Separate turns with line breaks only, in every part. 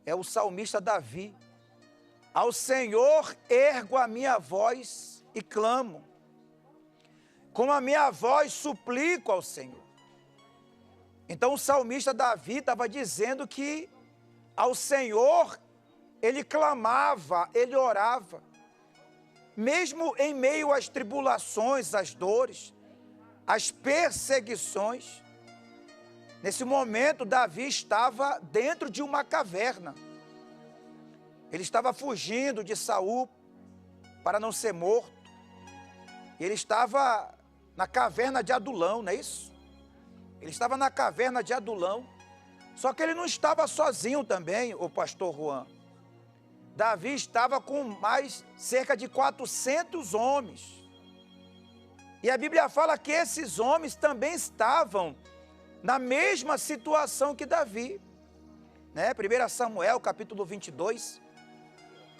É o salmista Davi. Ao Senhor ergo a minha voz e clamo. Com a minha voz suplico ao Senhor. Então o salmista Davi estava dizendo que ao Senhor ele clamava, ele orava. Mesmo em meio às tribulações, às dores, às perseguições. Nesse momento, Davi estava dentro de uma caverna. Ele estava fugindo de Saul para não ser morto. Ele estava na caverna de Adulão, não é isso? Ele estava na caverna de Adulão. Só que ele não estava sozinho também, o pastor Juan. Davi estava com mais cerca de 400 homens. E a Bíblia fala que esses homens também estavam na mesma situação que Davi. Né? 1 Samuel, capítulo 22.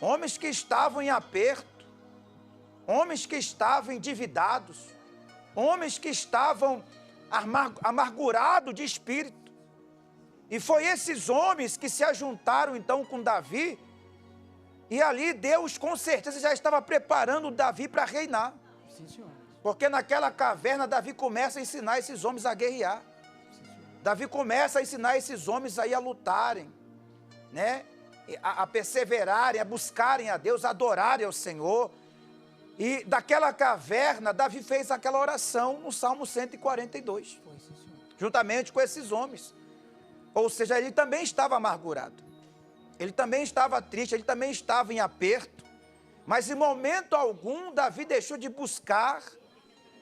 Homens que estavam em aperto, homens que estavam endividados, homens que estavam amargurados de espírito. E foi esses homens que se ajuntaram então com Davi, e ali Deus com certeza já estava preparando Davi para reinar.
Sim, senhor.
Porque naquela caverna Davi começa a ensinar esses homens a guerrear. Davi começa a ensinar esses homens aí a lutarem, né? A perseverarem, a buscarem a Deus, a adorarem ao Senhor. E daquela caverna, Davi fez aquela oração no Salmo 142, juntamente com esses homens. Ou seja, ele também estava amargurado, ele também estava triste, ele também estava em aperto, mas em momento algum, Davi deixou de buscar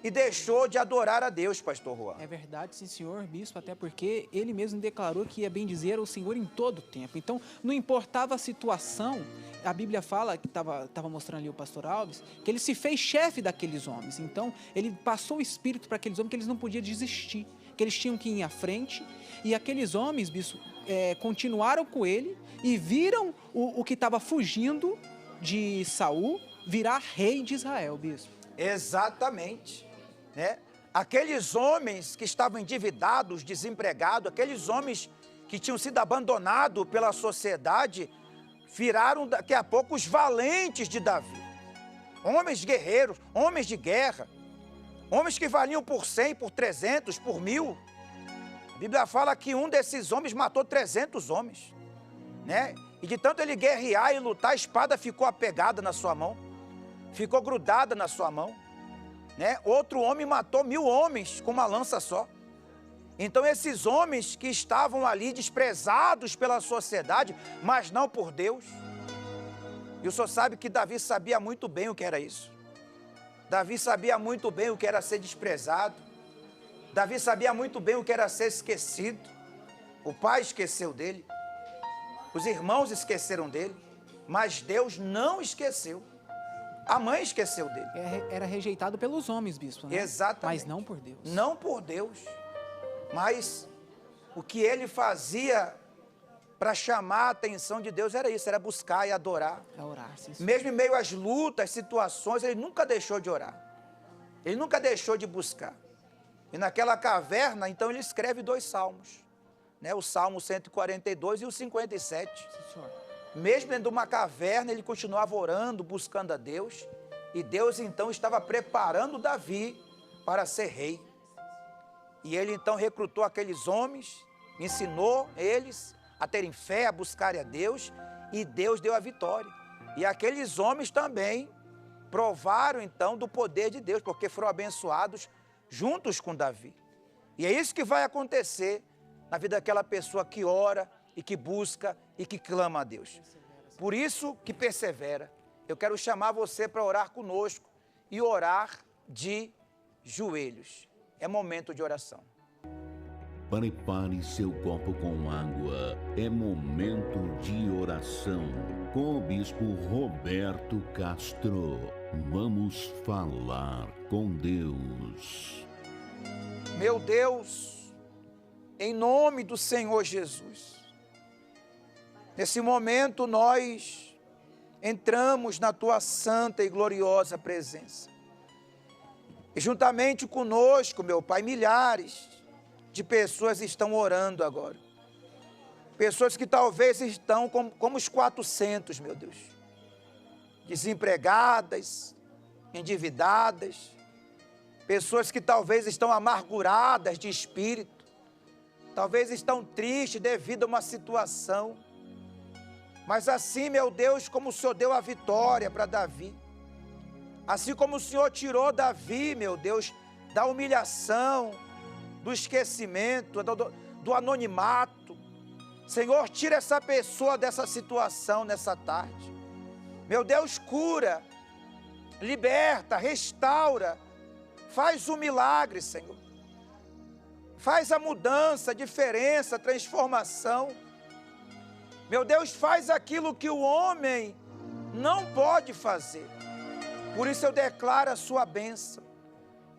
e deixou de adorar a Deus, pastor Juan.
É verdade, sim, senhor, bispo, até porque ele mesmo declarou que ia bendizer o Senhor em todo o tempo. Então, não importava a situação, a Bíblia fala, que estava mostrando ali o pastor Alves, que ele se fez chefe daqueles homens. Então, ele passou o espírito para aqueles homens que eles não podiam desistir, que eles tinham que ir à frente. E aqueles homens, bispo, continuaram com ele e viram o que estava fugindo de Saul virar rei de Israel, bispo.
Exatamente. Né? Aqueles homens que estavam endividados, desempregados, aqueles homens que tinham sido abandonados pela sociedade, viraram daqui a pouco os valentes de Davi. Homens guerreiros, homens de guerra, homens que valiam por 100, por 300, por 1000. A Bíblia fala que um desses homens matou 300 homens. Né? E de tanto ele guerrear e lutar, a espada ficou apegada na sua mão, ficou grudada na sua mão. Né? Outro homem matou 1000 homens com uma lança só. Então esses homens que estavam ali desprezados pela sociedade, mas não por Deus. E o senhor sabe que Davi sabia muito bem o que era isso. Davi sabia muito bem o que era ser desprezado. Davi sabia muito bem o que era ser esquecido. O pai esqueceu dele. Os irmãos esqueceram dele. Mas Deus não esqueceu. A mãe esqueceu dele.
Era rejeitado pelos homens, bispo, né?
Exatamente.
Mas não por Deus.
Não por Deus. Mas o que ele fazia para chamar a atenção de Deus era isso, era buscar e adorar.
É orar, sim, sim.
Mesmo em meio às lutas, situações, ele nunca deixou de orar. Ele nunca deixou de buscar. E naquela caverna, então, ele escreve 2 salmos. Né? O Salmo 142 e o 57.
Sim, senhor.
Mesmo dentro de uma caverna, ele continuava orando, buscando a Deus. E Deus, então, estava preparando Davi para ser rei. E ele, então, recrutou aqueles homens, ensinou eles a terem fé, a buscarem a Deus. E Deus deu a vitória. E aqueles homens também provaram, então, do poder de Deus, porque foram abençoados juntos com Davi. E é isso que vai acontecer na vida daquela pessoa que ora e que busca e que clama a Deus. Por isso que persevera. Eu quero chamar você para orar conosco e orar de joelhos. É momento de oração.
Prepare seu copo com água. É momento de oração com o bispo Roberto Castro. Vamos falar com Deus.
Meu Deus, em nome do Senhor Jesus, nesse momento nós entramos na Tua santa e gloriosa presença. E juntamente conosco, meu Pai, milhares de pessoas estão orando agora. Pessoas que talvez estão como os 400, meu Deus. Desempregadas, endividadas. Pessoas que talvez estão amarguradas de espírito. Talvez estão tristes devido a uma situação. Mas assim, meu Deus, como o Senhor deu a vitória para Davi. Assim como o Senhor tirou Davi, meu Deus, da humilhação, do esquecimento, do anonimato. Senhor, tira essa pessoa dessa situação nessa tarde. Meu Deus, cura, liberta, restaura, faz o milagre, Senhor. Faz a mudança, a diferença, a transformação. Meu Deus, faz aquilo que o homem não pode fazer. Por isso eu declaro a sua bênção.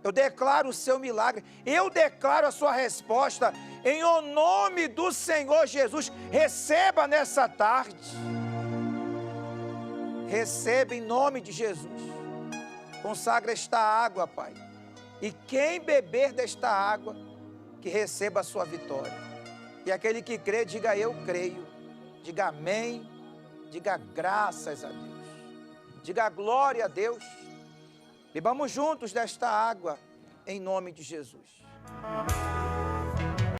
Eu declaro o seu milagre. Eu declaro a sua resposta. Em o nome do Senhor Jesus, receba nessa tarde. Receba em nome de Jesus. Consagra esta água, Pai. E quem beber desta água, que receba a sua vitória. E aquele que crê, diga eu creio. Diga amém. Diga graças a Deus. Diga glória a Deus. Bebamos juntos desta água, em nome de Jesus.